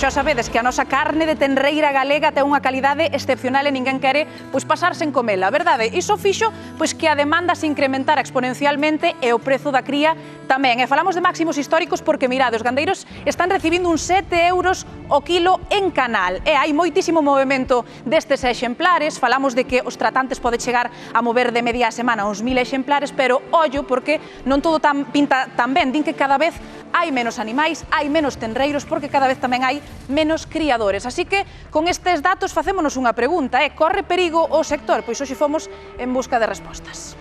xa sabedes que a nosa carne de tenreira galega ten unha calidade excepcional e ninguén quere pasarse en comela, verdade? Iso fixo que a demanda se incrementara exponencialmente e o prezo da cría tamén. E falamos de máximos históricos porque, mirade, os gandeiros están recibindo uns 7 euros o kilo en canal. E hai moitísimo movimento destes exemplares. Falamos de que os tratantes pode chegar a mover de media a semana uns 1000 exemplares, pero ollo porque non todo pinta tan ben. Din que cada vez hai menos animais, hai menos tenreiros, porque cada vez tamén hai menos criadores. Así que, con estes datos, facémonos unha pregunta, corre perigo o sector? Pois hoxe fomos en busca de respostas.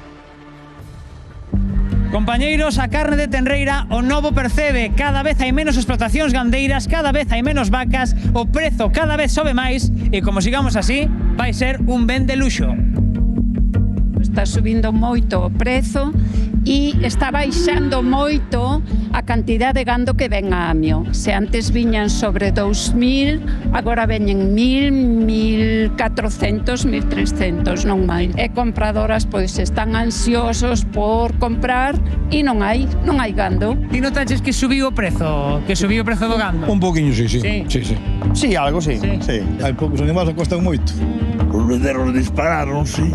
Compañeiros, a carne de tenreira o novo percebe. Cada vez hai menos explotacións gandeiras, cada vez hai menos vacas, o prezo cada vez sobe máis e, como sigamos así, vai ser un ben de luxo. Está subindo moito o prezo e está baixando moito a cantidad de gando que ven a Amio. Se antes viñan sobre 2000, agora veñen 1000, 1400, 1300, non máis. E compradoras pois están ansiosos por comprar e non hai gando. Ti notaches que subiu o prezo, do gando? Un poquinho, sí. Sí, algo, sí. Hai poucos animais que costan moito. Os becerros dispararonse,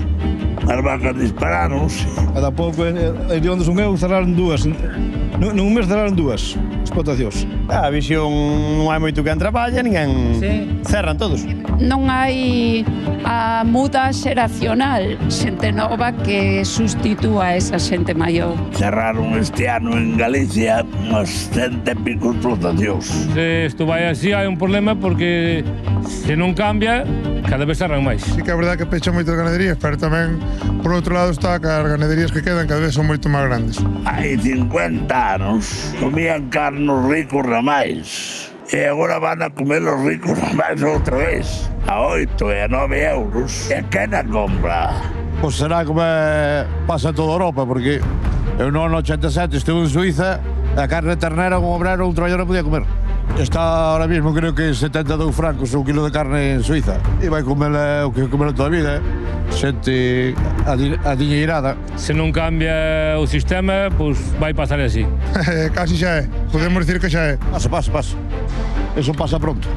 as vacas dispararonse. Cada pouco, de onde son eu, cerraron dúas. Nun mes cerraron dúas explotacións. A visión non hai moito que traballa, ninguén cerran todos. Non hai a muda xeracional, xente nova que sustitúa a esa xente maior. Cerraron este ano en Galicia unhas 100 e pico explotacións. Se isto vai así hai un problema porque se non cambia, cada vez cerran máis. Sí que é verdade que pechan moitas ganaderías, pero tamén, por outro lado, está que as ganaderías que quedan cada vez son moito máis grandes. Hai 50 anos comían carne os ricos ramais e agora van a comer os ricos ramais outra vez a 8 e a 9 euros. E quen a compra? Pois será como pasa en toda Europa, porque eu no ano 87 estive en Suiza e a carne de ternera un obrero ou un traballador non podía comer. Está ahora mismo, creo que 72 francos o kilo de carne en Suiza. E vai comer o que comer toda a vida, xente adiñeirada. Se non cambia o sistema, pois vai pasar así. Casi xa é. Podemos dicir que xa é. Pasa. Eso pasa pronto.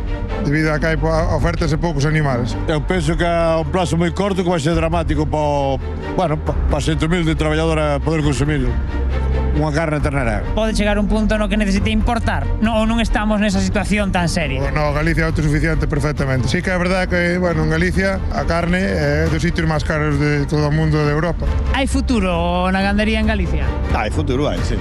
Debido a que hai ofertas de poucos animales. Eu penso que a un plazo moi corto que vai ser dramático para xente humilde traballadora poder consumir unha carne ternera. Pode chegar un punto no que necesite importar? Ou non estamos nesa situación tan seria? No, Galicia é autosuficiente perfectamente. Sí que é verdade que, en Galicia a carne é dos sitios máis caros de todo o mundo de Europa. Hai futuro na gandería en Galicia? Hai futuro, sí.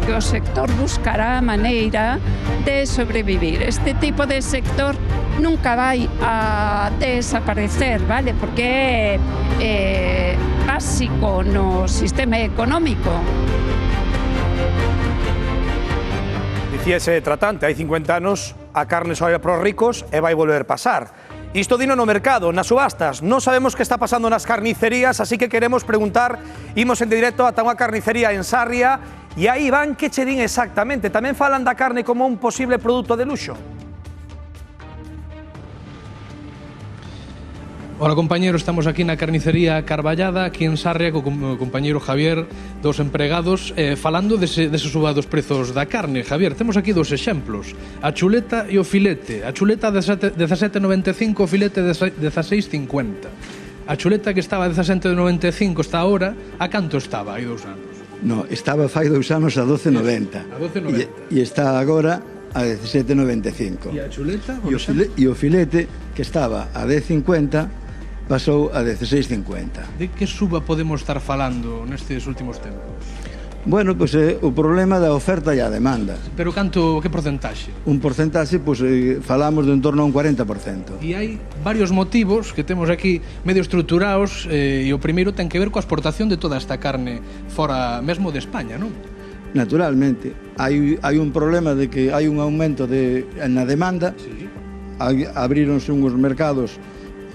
Que o sector buscará a maneira de sobrevivir. Este tipo de sector nunca vai a desaparecer, vale? Porque é básico no sistema económico. Dicía ese tratante, hai 50 anos, a carne só era para os ricos e vai volver pasar. Isto dino no mercado, nas subastas. Non sabemos que está pasando nas carnicerías, así que queremos preguntar, imos en directo ata unha carnicería en Sarria, e aí van que che din exactamente. Tamén falan da carne como un posible produto de luxo. Hola compañeros, estamos aquí na carnicería Carballada, aquí en Sarria, co compañeiro Javier, dos empregados, falando dese suba dos prezos da carne. Javier, temos aquí dos exemplos, a chuleta e o filete. A chuleta 17,95, o filete 16,50. A chuleta que estaba a 17,95 está ahora, a canto estaba hai 2 anos? No, estaba fai 2 anos a 12,90. A 12,90. E está agora a 17,95. E a chuleta? E o filete, que estaba a 10,50, pasou a 16,50. De que suba podemos estar falando nestes últimos tempos? Bueno, pois é o problema da oferta e a demanda. Pero que porcentaxe? Un porcentaxe, pois falamos de en torno a un 40%. E hai varios motivos que temos aquí medio estruturados, e o primeiro ten que ver coa exportación de toda esta carne fora mesmo de España, non? Naturalmente, hai un problema de que hai un aumento na demanda. Abríronse unhos mercados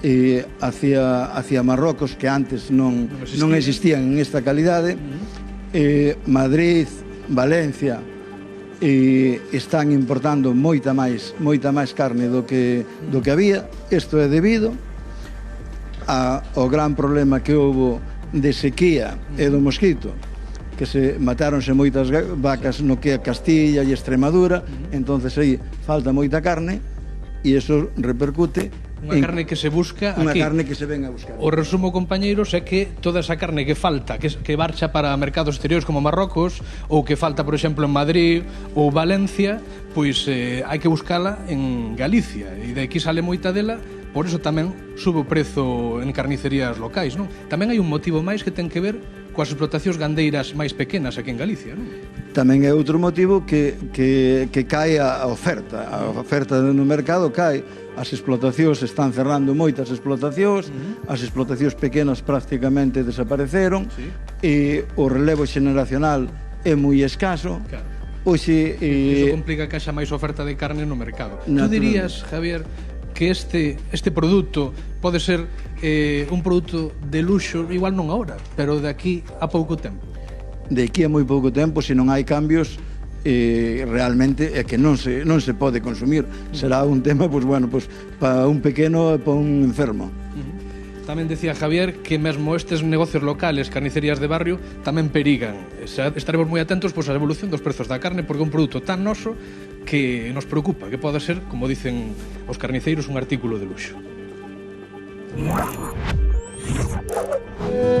hacia Marrocos que antes non existían en esta calidade. Madrid, Valencia están importando moita máis carne do que había. Isto é debido ao gran problema que houbo de sequía e do mosquito, que se matáronse moitas vacas no que é Castilla e Extremadura, entonces aí falta moita carne e eso repercute Unha carne que se busca unha aquí. carne que se ven a buscar. O resumo, compañeiros, é que toda esa carne que falta, que marcha para mercados exteriores como Marrocos, ou que falta, por exemplo, en Madrid ou Valencia, pois hai que buscala en Galicia, e de aquí sale moita dela, por eso tamén sube o prezo en carnicerías locais, non? Tamén hai un motivo máis que ten que ver coas explotacións gandeiras máis pequenas aquí en Galicia, non? Tamén é outro motivo que cae a oferta no mercado cae, as explotacións están cerrando moitas explotacións, as explotacións pequenas prácticamente desapareceron, e o relevo xeneracional é moi escaso. Oxe, Iso complica que haxa máis oferta de carne no mercado. Tú dirías, Javier, que este produto pode ser un produto de luxo, igual non agora, pero de aquí a pouco tempo? De aquí a moi pouco tempo, se non hai cambios, realmente é que non se pode consumir. Será un tema, pois bueno, pois para un pequeno e para un enfermo. Tamén decía Javier que mesmo estes negocios locales, carnicerías de barrio, tamén perigan. Estaremos moi atentos pois á evolución dos prezos da carne, porque é un produto tan noso que nos preocupa, que pode ser, como dicen os carniceiros, un artículo de luxo.